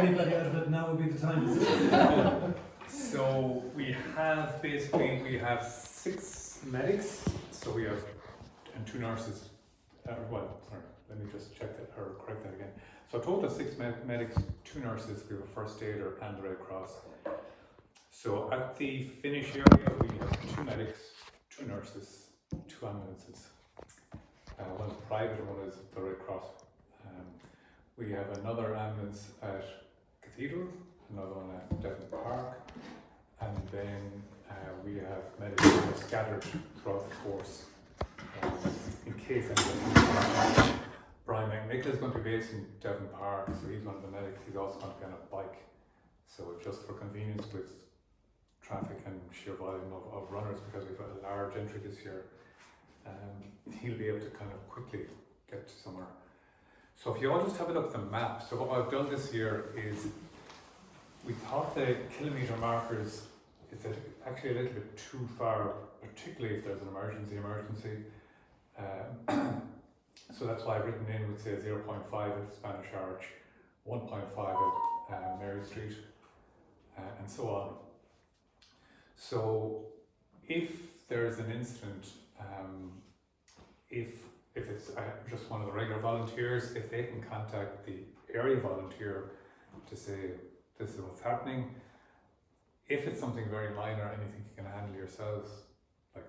anybody out of it, now would be the time. So we have 6 medics. So we have and 2 nurses. Let me just check that or correct that again. So a total of 6 medics, 2 nurses. We have a first aider and the Red Cross. So at the finish area, we have 2 medics, 2 nurses, 2 ambulances. One is private and one is the Red Cross. We have another ambulance at Cathedral, another one at Devon Park, and then we have medics scattered throughout the course. In case anybody, Brian McNichol is going to be based in Devon Park, so he's one of the medics. He's also going to be on a bike. So just for convenience with traffic and sheer volume of runners, because we've got a large entry this year, he'll be able to kind of quickly get to somewhere. So if you all just have a look at the map, so what I've done this year is we thought the kilometre markers is actually a little bit too far, particularly if there's an emergency. So that's why I've written in, we'd say 0.5 at the Spanish Arch, 1.5 at Mary Street, and so on. So if there's an incident, if it's just one of the regular volunteers, if they can contact the area volunteer to say, this is what's happening. If it's something very minor, anything you can handle yourselves, like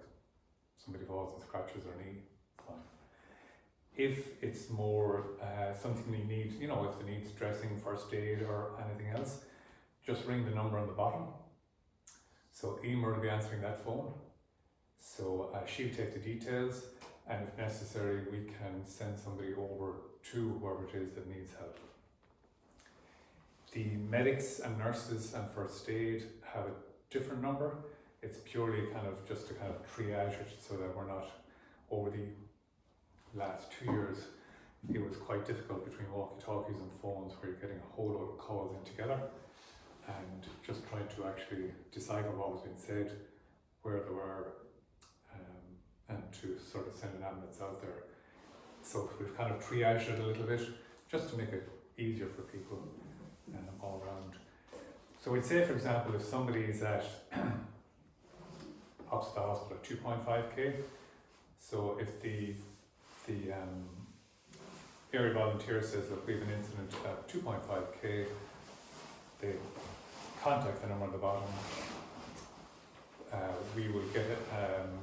somebody falls and scratches their knee, fine. If it's more something you need, if it needs dressing, first aid or anything else, just ring the number on the bottom. So Emer will be answering that phone. So she'll take the details, and if necessary, we can send somebody over to whoever it is that needs help. The medics and nurses and first aid have a different number. It's purely just to triage it so that we're not, over the last 2 years, it was quite difficult between walkie-talkies and phones where you're getting a whole lot of calls in together, and just trying to actually decipher what was being said, where they were, and to sort of send an ambulance out there. So we've kind of triaged it a little bit, just to make it easier for people all around. So we'd say, for example, if somebody is at opposite the hospital at 2.5k, so if the area volunteer says, look, we have an incident at 2.5k, they contact the number on the bottom. We will get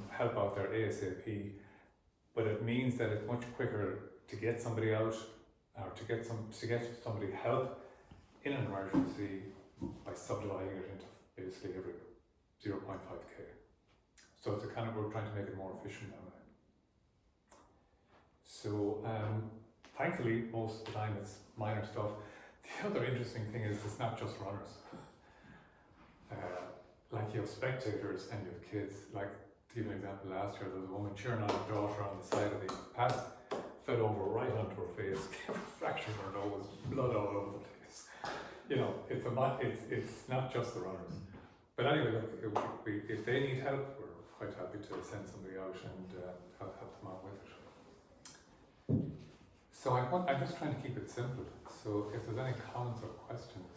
help out there ASAP, but it means that it's much quicker to get somebody out, or to get somebody help in an emergency by subdividing it into basically every 0.5k. So it's we're trying to make it more efficient that way. So thankfully, most of the time it's minor stuff. The other interesting thing is it's not just runners. Like you have spectators and you have kids. Like, to give an example, last year there was a woman cheering on her daughter on the side of the path, fell over right onto her face, fractured her nose, blood all over the place. It's not just the runners. But anyway, look, if they need help, we're quite happy to send somebody out and help them out with it. So I'm just trying to keep it simple. So if there's any comments or questions.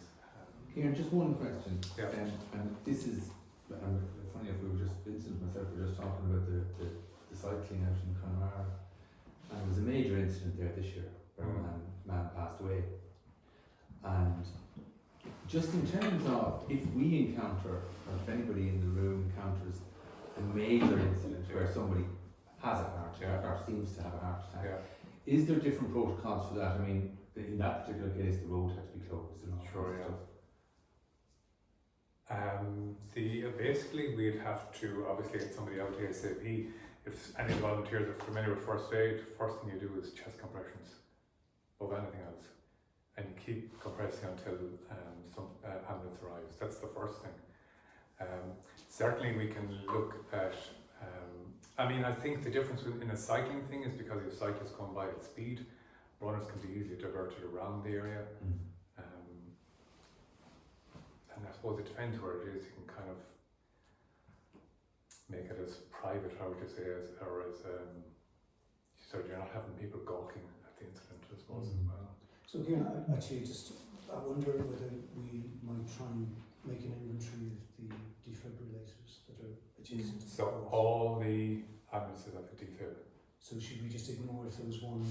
Here, just one question. Yeah. And this is, funny if Vincent and myself were just talking about the cycling out in Connemara. And there was a major incident there this year where a man passed away. And just in terms of if we encounter, or if anybody in the room encounters a major incident where somebody has a heart attack or seems to have a heart attack, is there different protocols for that? I mean, in that particular case, the road had to be closed and all that stuff. Basically we'd have to obviously get somebody out ASAP. If any volunteers are familiar with first aid, first thing you do is chest compressions above anything else, and you keep compressing until some ambulance arrives. That's the first thing. Certainly we can look at, I think the difference in a cycling thing is because you have cyclists going by at speed, runners can be easily diverted around the area. And I suppose it depends where it is. You can kind of make it as private, how would you say, so you're not having people gawking at the incident, I suppose, as well. So again, actually, just wonder whether we might try and make an inventory of the defibrillators that are adjacent to the So court. all the ambulances have a defib. So should we just ignore if there was one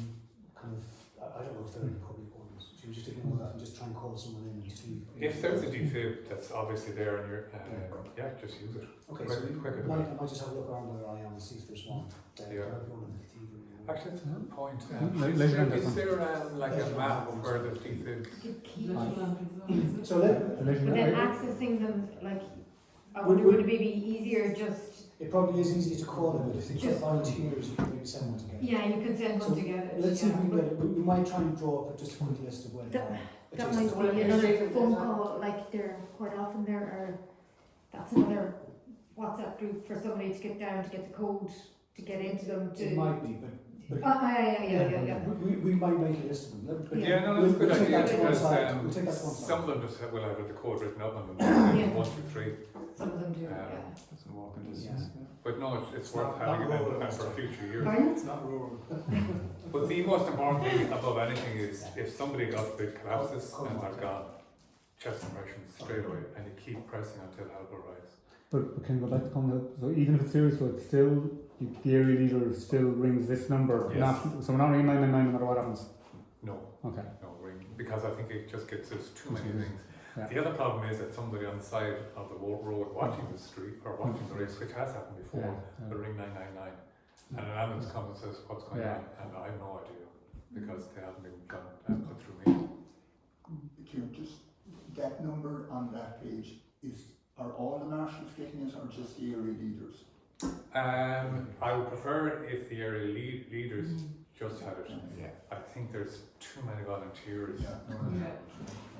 kind of, I don't know if there are any public ones, should we just ignore that and just try and call someone in and just leave? If there's a defib that's obviously there and you're, yeah, just use it. Okay, quick- so quicker I than might just have a look around where I am and see if there's one. There Yeah. might be one in the cathedral. Actually, that's a good point. Later Is there like a map of where the defib? So let, The But legend, then accessing them, like, I Would- wonder would- would it be easier just, it probably is easy to call them, but if they get Just- volunteers, you can maybe send one together. yeah, you could send one So, to get it. Let's see if yeah, we can but get it, we might try and draw up just a quick list of where they That- are. That Adjacent. might be another phone call, like they're quite often there, or that's another WhatsApp group for somebody to get down to get the code, to get into them It to. might be, but. Yeah. We might make a list of them. But Yeah. Yeah, no, that's a good we'll take idea that to one because side. We'll take that to one side. some of them just will have the code written up on them. Yeah. 1, 2, 3. Some of them do, yeah. that's a walking distance. But no, it's It's worth not having it rural, and for it's- future years. Pardon? It's not rural. But the most important thing above anything is if somebody got big collapses and they're gone, chest compressions straight away, and you keep pressing until help arrives. But can go back to comment, so even if it's serious, so it's still, the area leader still rings this number, Yes. not, so we're not ringing 999 no matter what happens? No, Okay. no ring, because I think it just gets us too many things. Yeah. The other problem is that somebody on the side of the road watching the street or watching the race, which has happened before, Yeah, will ring 999, and an ambulance comes and says, "What's going Yeah. on?" And I have no idea because they haven't been done put through me. Can you just, that number on that page, are all the marshals getting it or just the area leaders? I would prefer if the area leaders just had it. Yeah. I think there's too many volunteers. Yeah.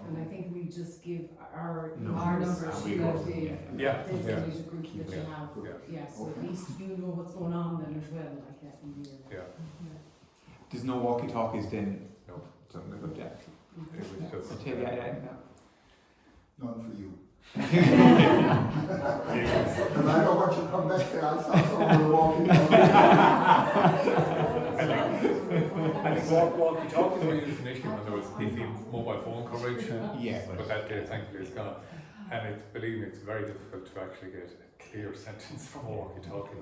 And I think we just give our Numbers, numbers and we to go- the Yeah, designated group that you Yeah. have. Yeah. Yeah, so at Okay. least you know what's going on then as well, like that in here. Yeah. There's no walkie-talkies then? No. Something like that. It was I just. take it, None for you. Yeah. No matter what you come back there, I saw someone walking down. I think walkie-talkies were used initially when there was iffy mobile phone coverage, Yeah, but that day thankfully is gone. And believe me, it's very difficult to actually get a clear sentence from a walkie-talkie.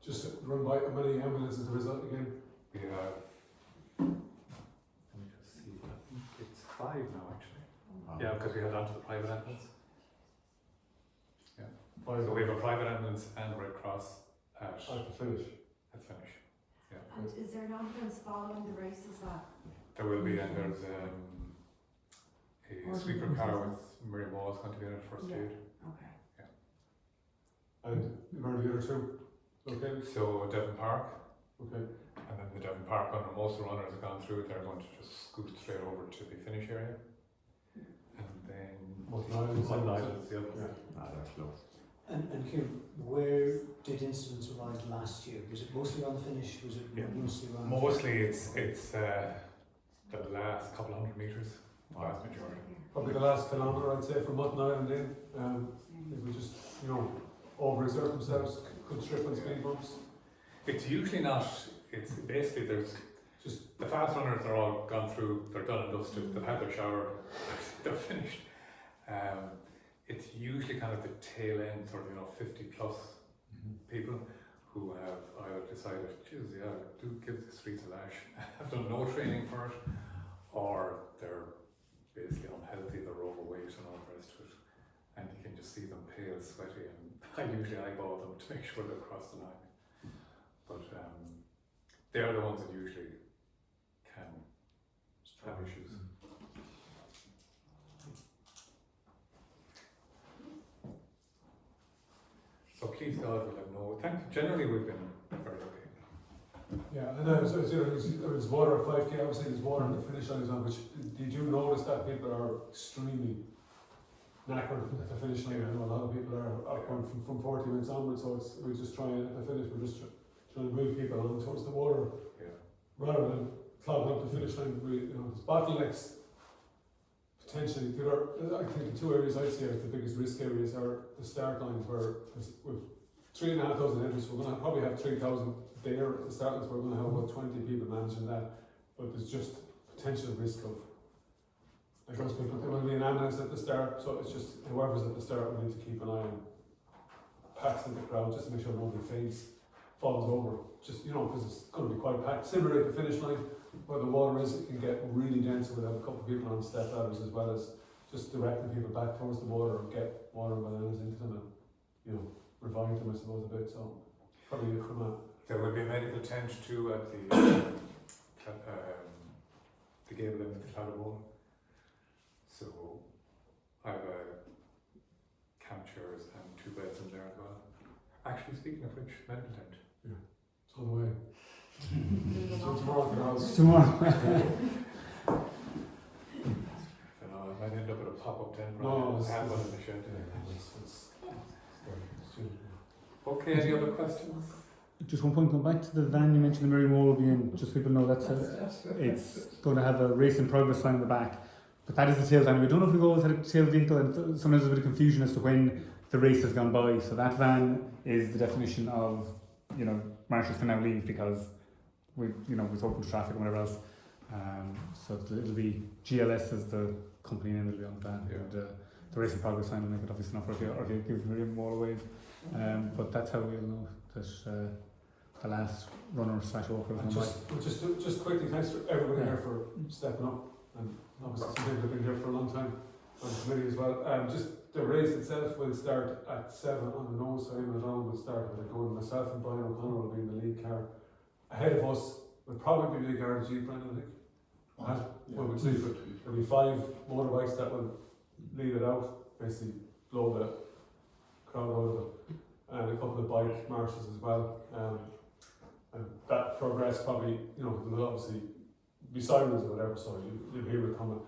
Just run by how many ambulances there is again. We have, let me just see, I think it's 5 now actually. Yeah, because we held on to the private ambulance. So we have a private ambulance and Red Cross at To finish. finish. And is there an ambulance following the race as well? There will be, and there's a sweeper car with Miriam Wall's going to be in it first Yeah. aid. Okay. And where are the other two? Okay. So Devon Park, Okay. and then the Devon Park runner, most of the runners have gone through it, they're going to just scoot straight over to the finish area. And then Multi Islands. Multi Islands is the other. Ah, that's close. And Kieran, where did incidents arise last year? Was it mostly on the finish? Was it Yeah. mostly around? Mostly it's the last couple of 100 metres, vast majority. Probably the last kilometre, I'd say, from Mutton Island in. It was just, overexert themselves, could trip on speed bumps. It's usually not, it's basically there's just, the fast runners are all gone through, they're done and dusted, they've had their shower, they're finished. It's usually kind of the tail end, sort of, 50 plus people who have either decided, geez, yeah, do give the streets a lash, have done no training for it, or they're basically unhealthy, they're overweight and all the rest of it. And you can just see them pale, sweaty, and I usually eyeball them to make sure they've crossed the line. But they're the ones that usually can have issues. So please God, we'll have no, generally we've been very okay. Yeah, and there was water at 5k, obviously there's water on the finish line as well, which did you notice that people are extremely knackered at the finish line? I know a lot of people are going from 40 minutes onwards, so we're just trying at the finish, we're just trying to move people on towards the water rather than clogging up the finish line. There's bottlenecks potentially. I think the two areas I see as the biggest risk areas are the start lines where with 3,500 entries, we're going to probably have 3,000 there at the start lines, we're going to have about 20 people managing that. but there's just potential risk of, like those people, there will be an ambulance at the start, so it's just whoever's at the start, we need to keep an eye on packs in the crowd, just to make sure nobody falls over, just, you know, because it's going to be quite packed. Similarly at the finish line, where the water is, it can get really dense, we'll have a couple of people on step ladders as well as just directing people back towards the water or get water bananas into them and, you know, revive them, I suppose, a bit, so probably it from that. There will be a medical tent too at the gable end of the Cladderbowl. So I have camp chairs and 2 beds in there as well. Actually, speaking of which, medical tent. It's on the way. So tomorrow at your house. Tomorrow. I know, I might end up with a pop-up tent No, rather it's- than have one in the shed. It's Okay, any other questions? Just one point, going back to the van you mentioned, the Mary Moore will be in, just so people know it's going to have a race in progress sign on the back, but that is the tail van. We don't know if we've always had a tail vehicle, and sometimes there's a bit of confusion as to when the race has gone by. So that van is the definition of, you know, marshals can now leave because we've open to traffic and whatever else. So it'll be GLS as the company name will be on the van, and the race in progress sign will make it obvious enough, or if you give Mary Moore a wave. But that's how we'll know that the last runner / walker is going by. just quickly, thanks for everybody here for stepping up, and obviously some people have been here for a long time on the committee as well. Just the race itself will start at 7 on the nose, so Eamon O'Donnell will start with going. Myself and Brian O'Connor will be in the lead car. Ahead of us will probably be the Garda Jeep, Brian, I think. Well, we'll see, but there'll be 5 motorbikes that will lead it out, basically blow the crowd out of it, and a couple of bike marches as well. And that progress probably, you know, will obviously be sirens or whatever, so you'll hear it coming.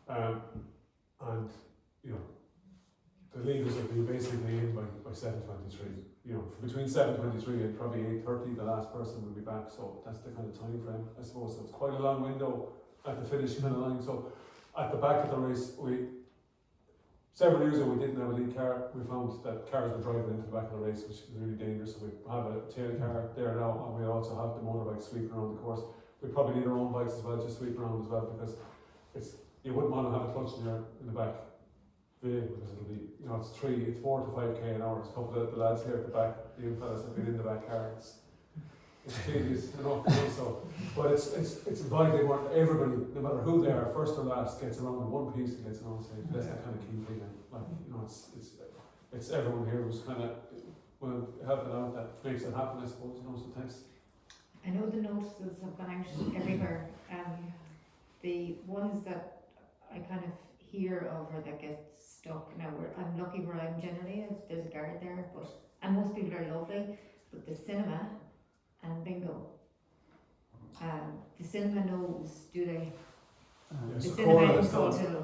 And, you know, the leaders will be basically in by 7:23. You know, between 7:23 and probably 8:30, the last person will be back, so that's the kind of time frame, I suppose. So it's quite a long window at the finish kind of line. So at the back of the race, several years ago we didn't have a lead car. We found that cars were driving into the back of the race, which is really dangerous. So we have a tail car there now, and we also have the motorbikes sweeping around the course. We probably need our own bikes as well, just sweep around as well, because you wouldn't want to have a clutch in the back vehicle, because it'll be, you know, it's 4 to 5k an hour. It's a couple of the lads here at the back, the young fellas have been in the back car. It's tedious enough, you know, so, but it's vital where everybody, no matter who they are, first or last, gets around in one piece and gets around safe. That's the kind of key thing. And, like, you know, it's everyone here who's kind of helping out that makes it happen, I suppose, you know, so thanks. I know the notices have gone out everywhere. The ones that I kind of hear of or that get stuck now, I'm lucky where I'm generally, there's a guard there, and most people are lovely, but the cinema and bingo. The cinema knows, do they? The so cinema Cora in has done, Saltillo.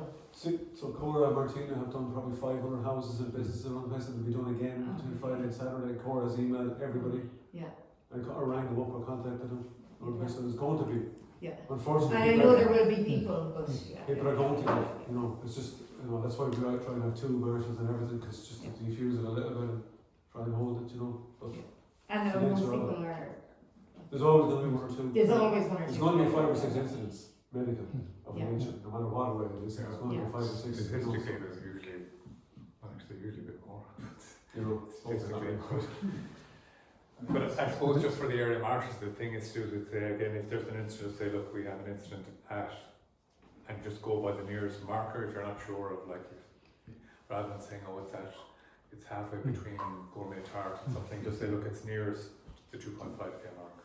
so Cora and Martina have done probably 500 houses and businesses around the place, and they'll be done again between Friday and Saturday. Cora's emailed everybody. Yeah. And rang them up or contacted them. So there's going to be, Yeah. unfortunately, I know there will be people, but yeah. people are going to get, you know, it's just, you know, that's why we try to have 2 marshals and everything, because just to defuse it a little bit and try and hold it, you know. But I know most people are. there's always going to be 1 or 2. There's always 1 or 2. There's going to be 5 or 6 incidents, medical, of Yeah. nature, no matter what way it is. There's going to be 5 or 6. Statistically, there's usually, well, actually, usually a bit more. You know, Statistically. But I suppose just for the area marshals, the thing is to say again, if there's an incident, say, look, we have an incident at, and just go by the nearest marker if you're not sure of, like, rather than saying, oh, it's halfway between Gourmet Tart and something, just say, look, it's nearest the 2.5k mark.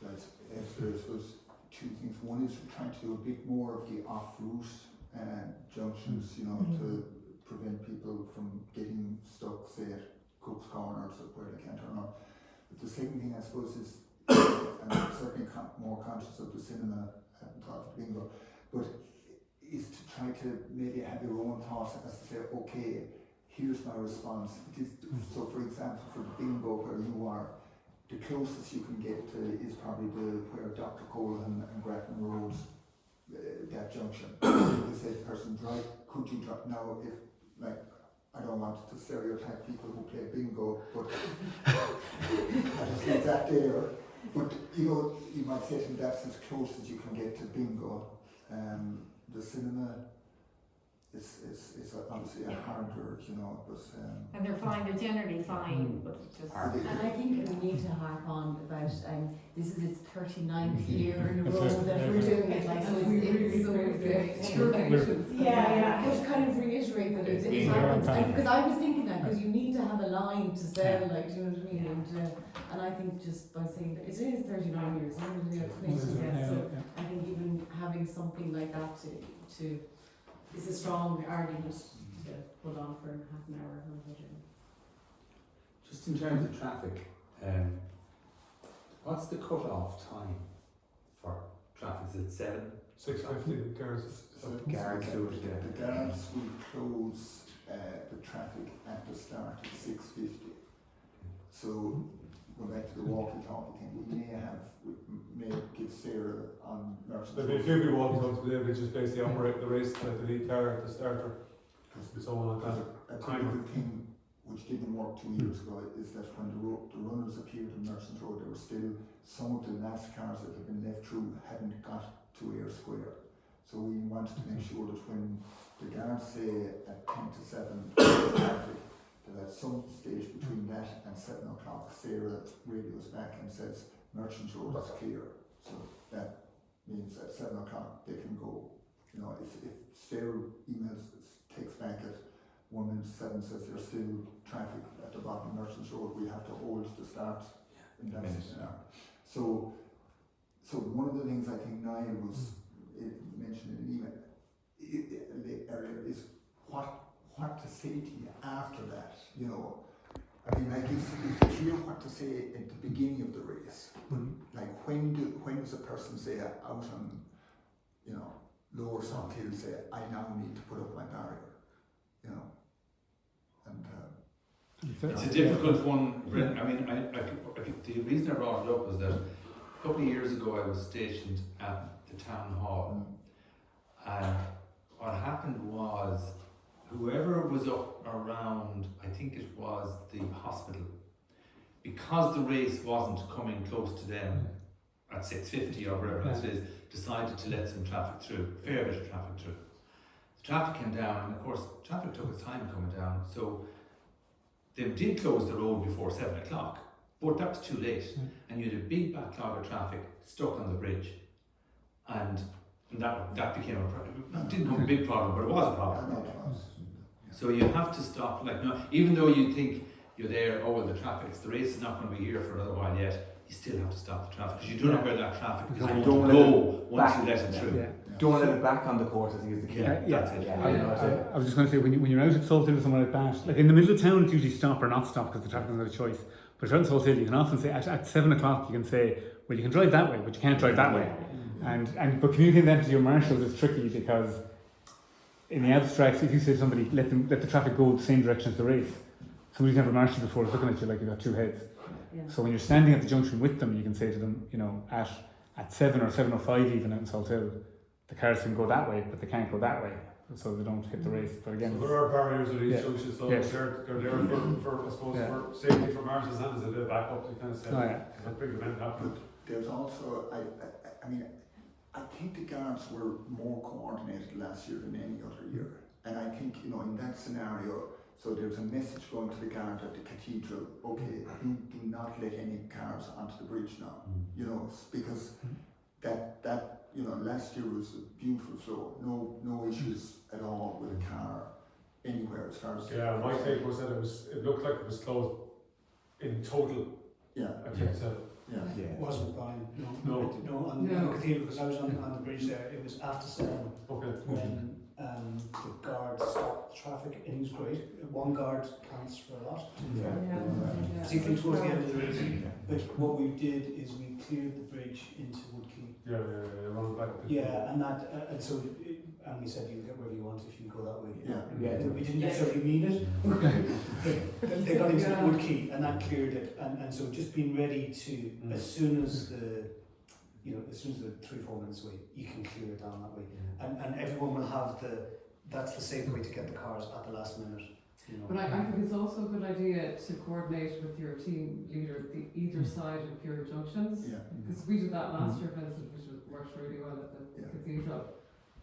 That's, I suppose, 2 things. One is we're trying to do a bit more of the off-route junctions, you know, to prevent people from getting stuck, say, at Cook's Corners or where they can't turn on. But the second thing, I suppose, is I'm certainly more conscious of the cinema thought of bingo, but is to try to maybe have your own thoughts as to say, okay, here's my response. It is, so for example, for the bingo where you are, the closest you can get to is probably where Dr. Cole and Grattan Road, that junction. They say the person drive, could you drive now if, like, I don't want to stereotype people who play bingo, but I just leave that there. But you know, you might say to them that's as close as you can get to bingo. The cinema is obviously a harder, you know, but And they're fine, they're generally fine, but it's just. Are they- And I think we need to harp on about, this is its 39th year in a row that we're doing it, like, so it's so good. Yeah, just kind of reiterate that it happens, because I was thinking that, because you need to have a line to sell, like, do you know what I mean? And I think just by saying that, it is 39 years, so I think even having something like that to is a strong argument to hold on for half an hour or whatever. Just in terms of traffic, what's the cut-off time for traffic? Is it 7? 6:50 cars. so Guards do it, yeah. the guards will close the traffic at the start at 6:50. So going back to the walkie-talkie thing, we may give Sarah on Merchant There'll be a few people walking up today, which is basically operate the race, like the lead car at the starter, and so on like that. A typical thing which didn't work 2 years ago is that when the runners appeared on Merchant Road, there were still some of the last cars that had been left through hadn't got to Ayr Square. So we wanted to make sure that when the guards say at 10 to 7 traffic, that at some stage between that and 7 o'clock, Sarah radios back and says Merchant Road is clear. So that means at 7 o'clock they can go. You know, if Sarah takes back at 1 minute to 7 says there's still traffic at the bottom of Merchant Road, we have to hold the start in that scenario. So one of the things I think Niall was mentioned in an email earlier is what to say to you after that, you know. I mean, like it's clear what to say at the beginning of the race, but like when does a person say out on, you know, lower South Hill say I now need to put up my barrier, you know, and It's a difficult one. I mean, the reason I brought it up was that a couple of years ago I was stationed at the town hall, and what happened was whoever was up around, I think it was the hospital, because the race wasn't coming close to them at 6:50 or whatever it is, decided to let some traffic through, a fair bit of traffic through. The traffic came down, and of course traffic took its time coming down, so they did close the road before 7 o'clock, but that was too late, and you had a big backlog of traffic stuck on the bridge, and that became a problem. It didn't become a big problem, but it was a problem. So you have to stop, like, no, even though you think you're there, oh well, the race is not going to be here for another while yet, you still have to stop the traffic, because you don't know where that traffic is going to go once you let it through. Don't let it back on the course, I think is the key. That's it. I was just going to say, when you're out at Salt Hill or somewhere like that, like in the middle of town, it's usually stop or not stop because the traffic doesn't have a choice. But if you're out in Salt Hill, you can often say at 7 o'clock, you can say, well, you can drive that way, but you can't drive that way. But communicating that to your marshals is tricky because in the abstract, if you say to somebody, let the traffic go the same direction as the race, somebody's never marshaled before is looking at you like you've got two heads. Yeah. So when you're standing at the junction with them, you can say to them, you know, at 7 or 7:05 even out in Salt Hill, the cars can go that way, but they can't go that way, so they don't hit the race. But again, so there are barriers at each junction, so Yes. they're there for I suppose for safety for marshals and as a bit of backup to kind of say a big event happening. there's also I mean I think the guards were more coordinated last year than any other year, and I think, you know, in that scenario, so there's a message going to the guard at the cathedral, okay, do not let any cars onto the bridge now, you know, because that you know, last year was a beautiful flow, no issues at all with a car anywhere as far as My take was that it looked like it was closed in total. I think so. It wasn't Brian, No. on the cathedral, because I was on the bridge there, it was after 7 Okay. when the guard stopped the traffic, and he was great. One guard counts for a lot, to be fair. Particularly towards the end of the race. But what we did is we cleared the bridge into Woodkey. Run back. And so and we said you can get wherever you want if you go that way. We didn't Yeah. necessarily mean it. They got into the Woodkey, and that cleared it. And so just being ready to, as soon as the 3-4 minutes away, you can clear it down that way. And everyone will have that's the safe way to get the cars at the last minute. you know. But I think it's also a good idea to coordinate with your team leader either side of your junctions. Yeah. Because we did that last year, Vincent, which worked really well at the cathedral.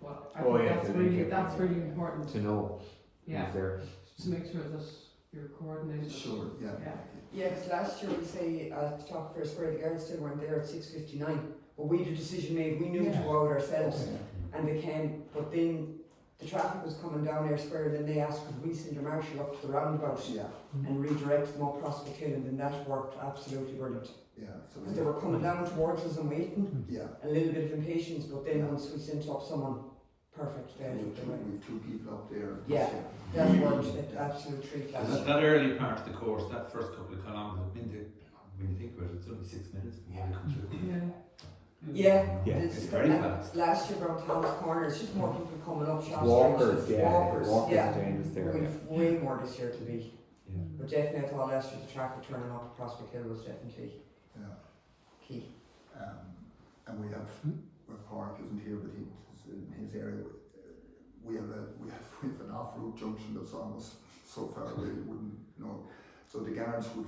But I Oh, think yeah, that's to really link it. that's really important. To know Yeah, who's there. to make sure that you're coordinated. Sure, yeah. Yeah. Yeah, because last year we say at the top of Fair Square, the guards still weren't there at 6:59, but we had a decision made, we knew to go out ourselves, and they came, but then the traffic was coming down Air Square, then they asked could we send a marshal up to the roundabout Yeah, and redirect them up Prospect Hill, and then that worked absolutely brilliant. yeah, so, Because they were coming down towards us and waiting, yeah. a little bit of impatience, but then once we sent up someone, perfect, they We've were two people up there. Yeah. that worked at absolute treat last year. That early part of the course, that first couple of kilometres, when you think about it, it's only 6 minutes before they come through. Yeah. Yeah, Yeah, it's very fast. Last year around Thomas Corner, it's just more people coming up Shop Walkers, Street. yeah. Walkers, yeah. are dangerous there. We've way more this year to be. Yeah. But definitely I thought last year the traffic turning up Prospect Hill was definitely Yeah. key. And we have, where Park isn't here, but he's in his area. We have an off-road junction that's almost so far away you wouldn't know. So the guards would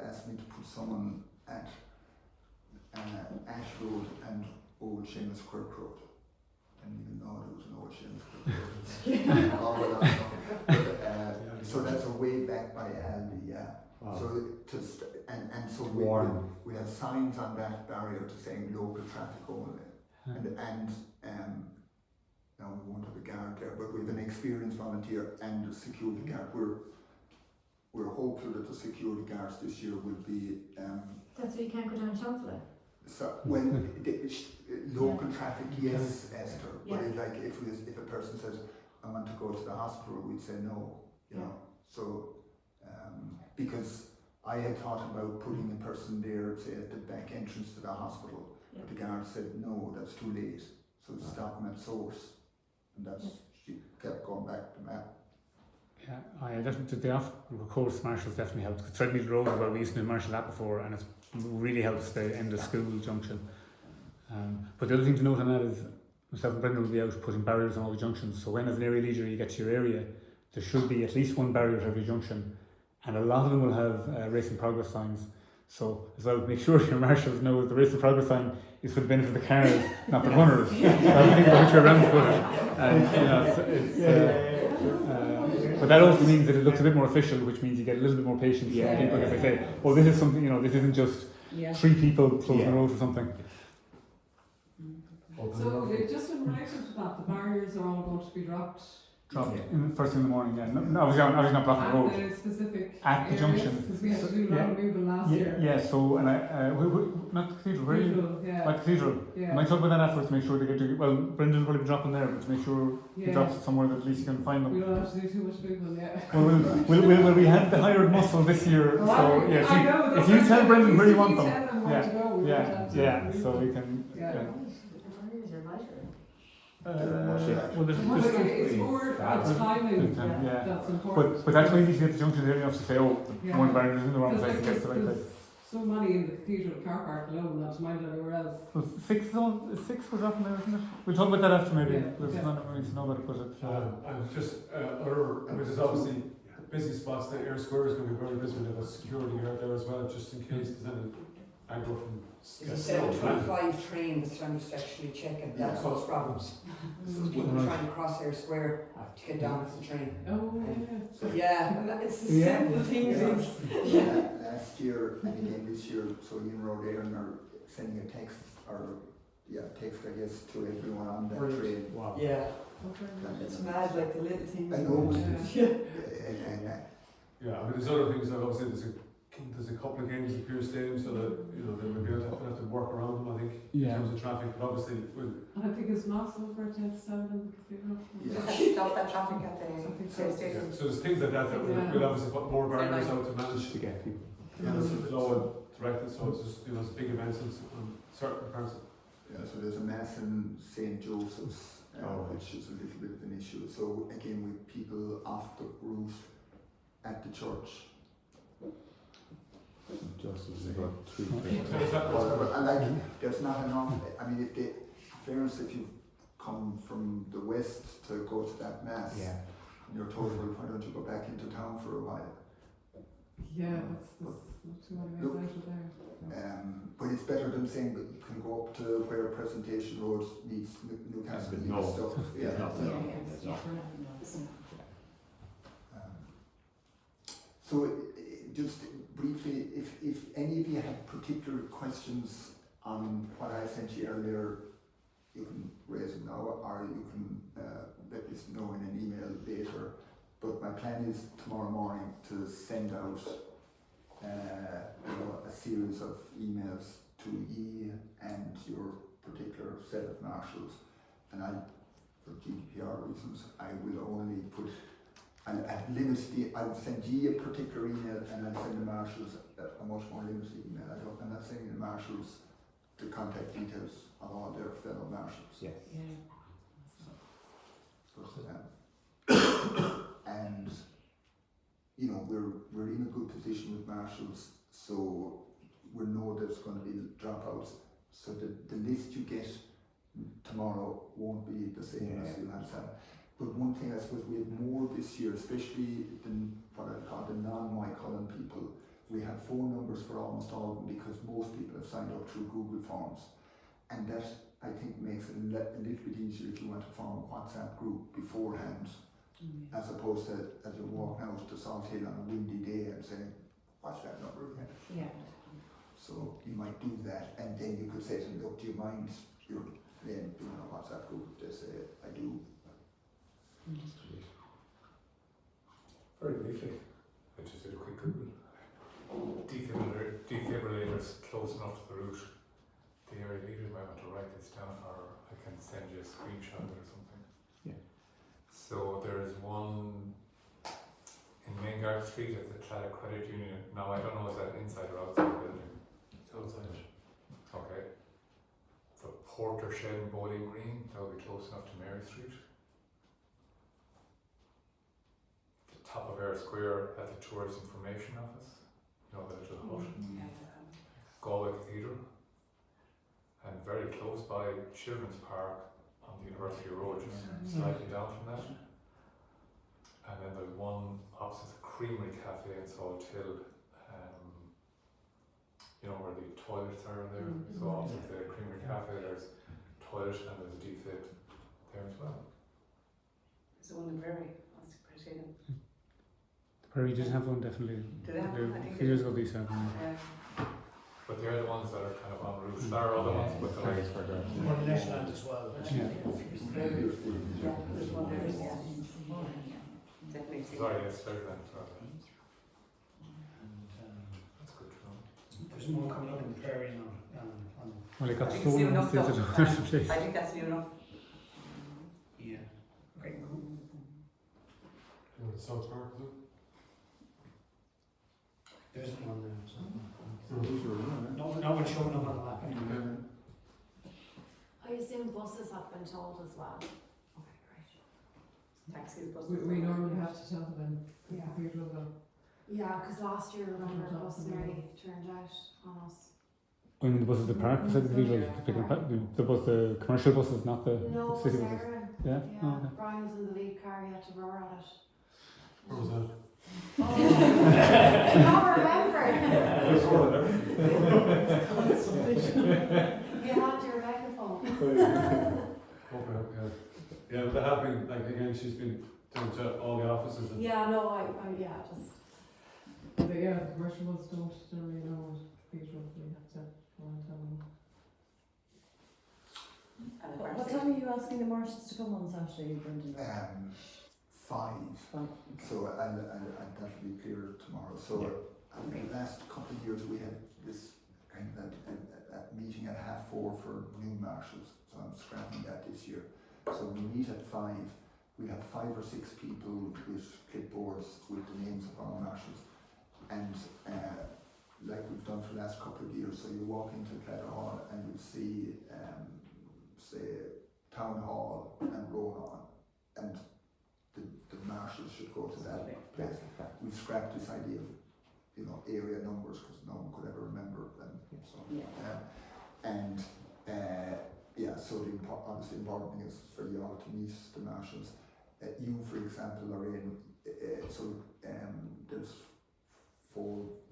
ask me to put someone at Ash Road and Old Seamus Quirk Road. I didn't even know there was an Old Seamus Quirk Road. All of that stuff. But, so that's a way back by Aldi, yeah. Wow. So so Warm. we have signs on that barrier to saying local traffic only, and now we won't have a guard there, but we have an experienced volunteer and a security guard. We're hopeful that the security guards this year will be That's why you can't go down Champlain. so when local traffic, yes, Esther. But Yeah. like if a person says I want to go to the hospital, we'd say no, you know. So because I had thought about putting a person there, say at the back entrance to the hospital, but the guard said no, that's too late. So stop them at source, and she kept going back to map. Yeah, definitely the off-course marshals definitely helped. Because Threadmead Road is where we used to marshal that before, and it really helps the end of school junction. But the other thing to note on that is myself and Brendan will be out putting barriers on all the junctions. So when as an area leader you get to your area, there should be at least one barrier at every junction, and a lot of them will have race in progress signs. So as well, make sure your marshals know that the race in progress sign is for the benefit of the cars, not the runners. So I think which way around to put it. And but that also means that it looks a bit more official, which means you get a little bit more patience from people because they say, "Oh, this is something. This isn't just 3 people closing the road for something." So just in relation to that, the barriers are all going to be dropped. First thing in the morning. Yeah, no, obviously not blocking the road. At the specific At the areas, junction. because we had to do a lot of moving last year. Yeah. So and not the cathedral. Where are you? Yeah. Like cathedral. Yeah. I might talk about that afterwards to make sure they get to. Well, Brendan will probably be dropping there, but to make sure he drops it somewhere that at least you can find them. We don't have to do too much moving yet. Well, we have the hired muscle this year, so yeah. If you tell Brendan where you want them, so we can. It's more timing that's important. But that's why you need to get the junction there enough to say, oh, one barrier is in the wrong place and gets the right place. So many in the cathedral car park alone, not to mind anywhere else. Well, 6 we're dropping there, isn't it? We'll talk about that after maybe. There's not enough to know about it, but it's. And just which is obviously busy spots. The Air Square is going to be very busy. We have a security guard there as well, just in case there's any aggro from. There's a 7:25 train that's trying to actually check and that causes problems. People trying to cross Air Square to get down to the train. Oh, So it's the simple things. Last year and again this year, so Ian Road Aaron are sending a text I guess to everyone on that train. Wow. Yeah. It's mad, like the little things. I know. Yeah, I mean there's other things like obviously there's a couple of games at Pier Stadium, so that they will be able to have to work around them, I think, in terms of traffic. But obviously, and I think it's massive for it to have 7 in the cathedral. Stop that traffic at the stadium. so there's things like that we'll obviously put more barriers out to manage To get people. the flow and direct it. So it's just it's big events on certain parts. Yeah, so there's a mass in St. Joseph's, which is a little bit of an issue. So again, with people off the route at the church. Just as about 3 And there's not enough. I mean, if you come from the west to go to that mass, And you're told, well, why don't you go back into town for a while? Yeah, that's not too many Look, ways out of there. But it's better than saying that you can go up to where Presentation Road meets Newcastle But and no, stuff. yeah, no. So just briefly, if any of you have particular questions on what I sent you earlier, you can raise them now, or you can let us know in an email later. But my plan is tomorrow morning to send out a series of emails to you and your particular set of marshals. And for GDPR reasons, I will only put, I'll send you a particular email and I'll send the marshals a much more limited email. I'm not sending the marshals the contact details of all their fellow marshals. Yes. And we're in a good position with marshals, so we know there's going to be dropouts. So the list you get tomorrow won't be the same as you'll have Saturday. But one thing I suppose we have more this year, especially what I call the non-Moycullen people. We have phone numbers for almost all of them because most people have signed up through Google Forms, and that I think makes it a little bit easier if you want to form a WhatsApp group beforehand, as opposed to as you're walking out to Salt Hill on a windy day and saying, "What's that number again?" Yeah. So you might do that, and then you could say to them, "Look, do you mind your name being on a WhatsApp group?" If they say, "I do." Very briefly, I just did a quick Google. Defibrillators close enough to the route. The area leader might want to write this down, or I can send you a screenshot of it or something. Yeah. So there is one in Main Guard Street at the Claddagh Credit Union. Now I don't know, is that inside or outside the building? It's outside. Okay. The Porter Shed and Bowling Green, that would be close enough to Mary Street. The top of Eyre Square at the Tourist Information Office, the little hut. Galway Cathedral. And very close by Children's Park on the University Road, just slightly down from that. And then there's one opposite the Creamery Cafe in Salt Hill, where the toilets are there. So opposite the Creamery Cafe, there's a toilet and there's a defib there as well. There's the one in Prairie, that's pretty good. Prairie did have one, definitely. Did they have one? I think A few years ago they used to have one. But they're the ones that are kind of en route. There are other ones, but they're Thanks for that. Or the Neshland as well. Yeah. There's one there, yeah. Definitely. sorry, yes, better than that's good to know. There's one coming up in the Prairie now. Well, it got I think it's stolen new enough once though. the other place. I think that's new enough. Yeah. Okay. You know, the South Park, is it? There isn't one there. So. No, No one's showing up on the map anymore. I assume buses have been told as well. Taxis, buses. We normally have to tell them in Yeah. cathedral though. Yeah, because last year, remember, the bus nearly turned out on us. I mean, the buses, the park, beside the cathedral, picking up the commercial buses, not the No, city buses. Sarah. Yeah? Yeah, Oh, okay. Brian was in the lead car, he had to roar at it. Where was that? Oh, you don't remember? You had your megaphone. Okay. Yeah, but they have been, like, again, she's been down to all the offices. And Yeah, no, I yeah, just. But yeah, the commercial ones don't generally know what cathedral, we have to go and tell them. What time are you asking the marshals to come on Saturday, Brendan? 5. So and that'll be clear tomorrow. So the last couple of years we had this kind of a meeting at 4:30 for new marshals. So I'm scrapping that this year. So we meet at 5. We have 5 or 6 people with clipboards with the names of our marshals, and like we've done for the last couple of years. So you walk into Claddagh Hall and you see say Town Hall and Ronan, and the marshals should go to that place. We've scrapped this idea of area numbers because no one could ever remember them. So so the obviously important thing is for you all to meet the marshals, you, for example, are in, there's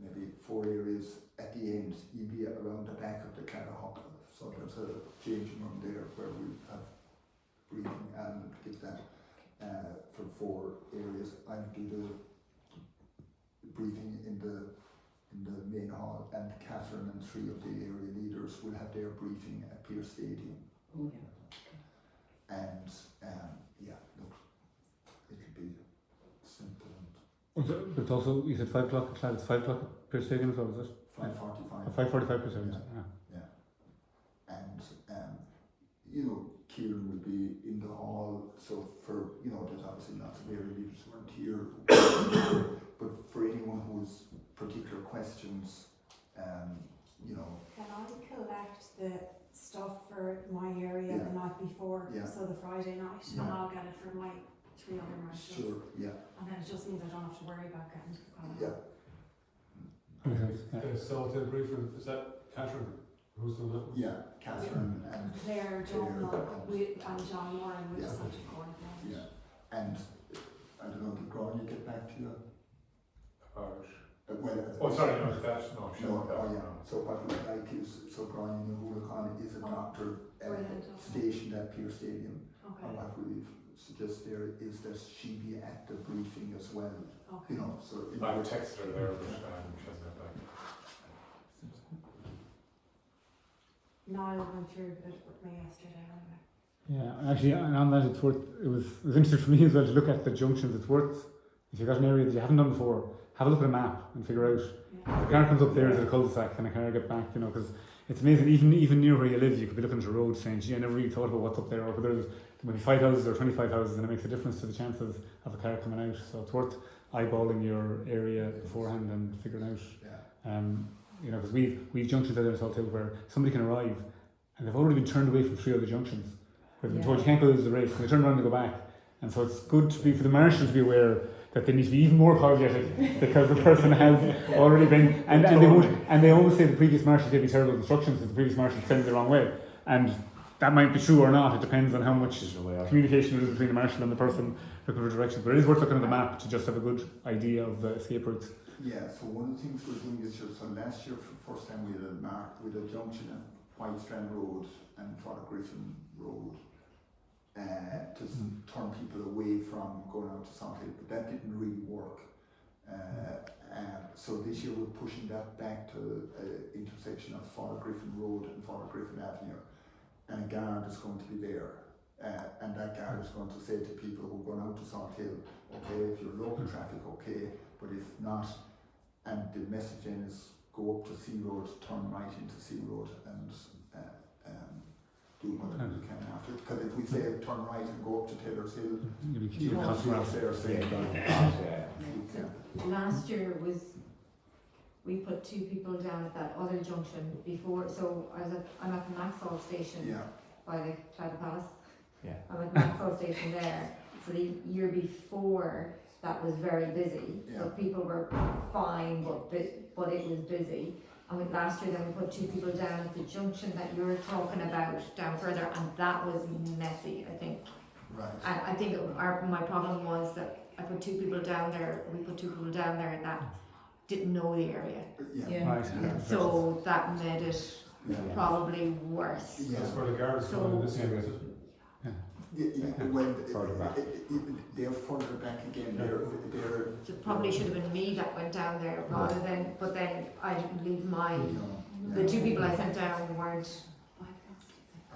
maybe four areas at the end. You'd be around the back of the Claddagh. So there's a changing room there where we have briefing and give that for four areas. I'll do the briefing in the main hall, and Catherine and three of the area leaders will have their briefing at Pierce Stadium. Oh, yeah. And look, it'll be simple and But it's also, you said 5 o'clock, it's 5 o'clock at Pierce Stadium as well, is it? 5:45. 5:45 Pierce Stadium. And Kieran will be in the hall, so for, there's obviously lots of area leaders who aren't here, but for anyone who has particular questions, Can I collect the stuff for my area Yeah. the night before, Yeah. so the Friday night, Yeah. and I'll get it for my 3 other marshals. Sure, yeah, And then it just means I don't have to worry about getting to Connacht. yeah. The Saltaire briefing, is that Catherine? Who's doing that? Yeah, Catherine and Claire, John Locke, and John Moran, we Yeah. just have to coordinate. yeah, and I don't know, did Grania get back to you? Oh, sorry, no, that's no, sure. No, oh yeah. So what we like is, so Grania Nahulakan is a doctor Brilliant, okay. stationed at Pierce Stadium. Okay, And what we've suggested there is that she be at the briefing as well. okay. So I've texted her there, but she hasn't got back. Niall went through it with me yesterday anyway. Yeah, actually, and on that, it was interesting for me as well to look at the junctions. It's worth, if you've got an area that you haven't done before, have a look at a map and figure out, Yeah. if the car comes up there, is it a cul-de-sac, can a car get back, because it's amazing, even near where you live, you could be looking at a road saying, gee, I never really thought about what's up there, or whether there might be 5 houses or 25 houses, and it makes a difference to the chances of a car coming out. So it's worth eyeballing your area beforehand and figuring out, because we've junctions out there in Salt Hill where somebody can arrive and they've already been turned away from 3 other junctions. They've been told you can't go lose the race, and they turn around and go back. And so it's good for the marshal to be aware that they need to be even more apologetic because the person has already been, and they always say the previous marshal gave you terrible instructions because the previous marshal sent it the wrong way. And that might be true or not, it depends on how much communication there is between the marshal and the person looking for directions. But it is worth looking at the map to just have a good idea of the escape routes. Yeah, so one of the things we're doing this year, so last year for the first time we had a mark with a junction at White Strand Road and Father Griffin Road to turn people away from going out to South Hill, but that didn't really work. So this year we're pushing that back to the intersection of Father Griffin Road and Father Griffin Avenue, and a guard is going to be there. And that guard is going to say to people who are going out to South Hill, okay, if you're local traffic, okay, but if not, and the message then is go up to Sea Road, turn right into Sea Road, and do whatever you can after. Because if we say turn right and go up to Taylor's Hill, you can't see there saying Last year we put 2 people down at that other junction before, so I'm at the Maxwell station yeah, by the Clyde Palace. Yeah. I'm at the Maxwell station there. So the year before that was very busy, so people were fine, but it was busy. And last year then we put 2 people down at the junction that you're talking about down further, and that was messy, I think. right. And I think my problem was that I put 2 people down there, we put 2 people down there that didn't know the area. Yeah. Right. So that made it Yeah. probably worse. Yeah. That's where the guards So- come in this year, is it? Well, Further back. they're further back again. They're So it probably should have been me that went down there rather than, but then I didn't leave the 2 people I sent down weren't,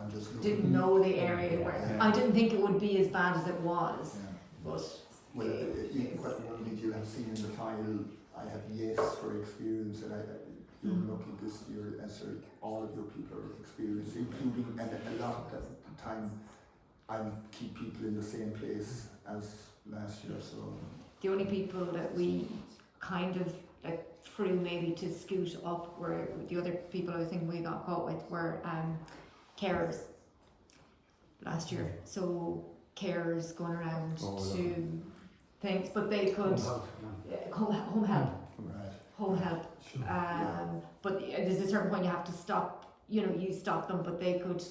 I'm just looking. didn't know the area. I didn't think it would be as bad as it was, Yeah. but Well, what one did you have seen in the file? I have yes for experience, and you're lucky this year, as all of your people are experienced, including, and a lot of the time, I keep people in the same place as last year, so. the only people that we kind of threw maybe to scoot up were the other people I think we got caught with were carers last year. So carers going around to things, but they could home help. Right. Home help. Sure. But there's a certain point you have to stop. You stop them, but they could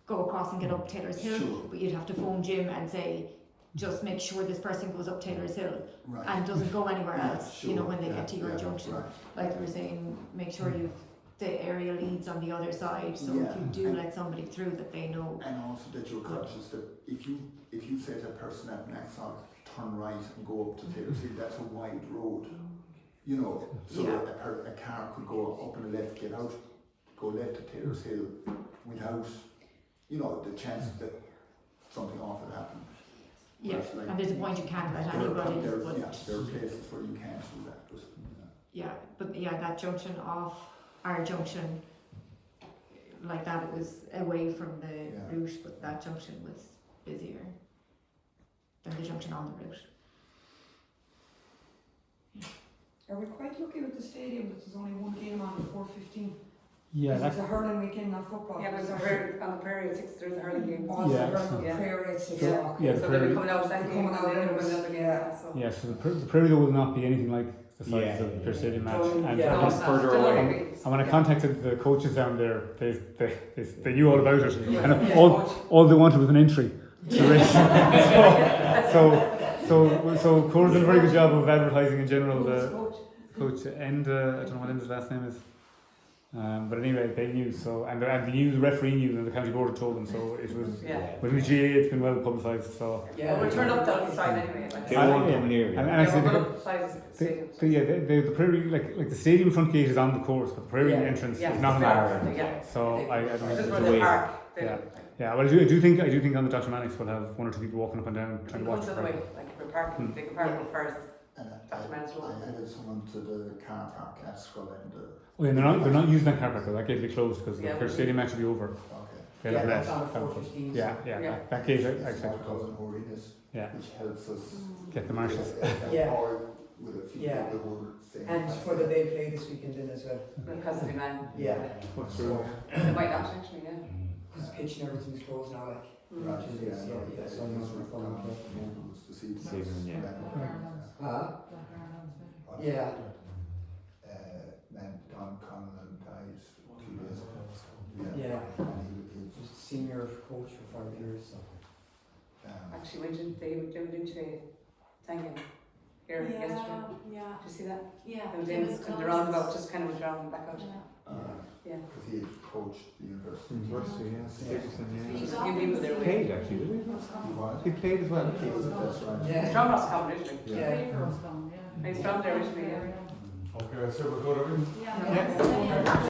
go across and get up Taylor's Hill. Sure. But you'd have to phone Jim and say, just make sure this person goes up Taylor's Hill Right. and doesn't go anywhere Yeah, else, sure. you know, when they Yeah, get to your yeah, junction. right. Like we were saying, make sure you've the area leads on the other side, so if Yeah, you do and- let somebody through that they know. And also that you're conscious that if you say to a person at Naxon, turn right and go up to Taylor's Hill, that's a wide road. You know, so Yeah. a car could go up and left, get out, go left to Taylor's Hill without, you know, the chance that something awful happened. Yeah, Whereas, like, and there's a point you can't let there anybody, are but there are places where you can't do that. But, that junction off our junction, like that, it was away from the Yeah. route, but that junction was busier than the junction on the route. Are we quite lucky with the stadium that there's only one game on at 4:15? Yeah, It's that's a hurling weekend, not football. Yeah, but it's on the prairie at 6, there's a hurling game. Oh, Yeah, it's a so- hurling prayer at 6 Yeah. o'clock. yeah, the So they'll be prairie. coming out of that They're game, coming and then out another of game, yeah. so. Yeah, so the Prairie though will not be anything like the size Yeah, of the yeah, Pure Stadium match. Totally, And yeah. No, and it's not. further Still away. only and when I contacted the coaches down there, they knew all about it, Yeah. and Yeah. all they wanted was an entry to the race. So Cora's done a very good job of advertising in general. The coach and I don't know what his last name is, but anyway, they knew. So and the referee knew, and the county board had told them. So it was Yeah. within the GA, it's been well publicised. So Well, we'll turn up that side anyway. Like. They won't come near you. and Yeah, actually, we'll the, go up the side of the stadium. the Prairie like the stadium front gate is on the course, but the Prairie Yeah. entrance Yeah. is not on the Far. course. Yeah. So I don't Just know. where it's the away. park. Yeah. Yeah, well, I do think on the Dr. Mannix we'll have one or two people walking up and down trying to It watch goes it. the other way, like we're parking, they can park it first. And Dr. Mannix Road. I added someone to the car park at Skull End. Oh, yeah, they're not using that car park though. That gate will be closed because Yeah. the Pure Stadium match will be over. Okay. They'll Yeah, have that's left. on at 4:15. Yeah, Yeah. that gate I It's expect my to close. cousin Maureen's, Yeah. which helps us Get the marshals. Yeah. with a few Yeah. people who are staying. And for the day play this weekend in as well. Because of the man. Yeah. What's So, They might not actually, yeah. because pitch and everything's closed now, like. Right, Which yeah, is, no, yeah, it's so I'm not it's gonna down follow to see the Saving, yeah. Yeah. And Don Conlon died 2 days ago. Yeah. And he He was senior coach for 5 years, so. Actually, went in, they went into a thank him here yesterday. Yeah, Did you see that? yeah. They went in, and the roundabout just kind of went round and back out. Yeah. Because he had coached the university. University, yeah. Davidson, There's yeah. a few people there. He played actually, did he? He was. He played as well. That's right. Yeah. Strong lost competition. Yeah. He's from there originally, yeah. Okay, so we're good. Yeah.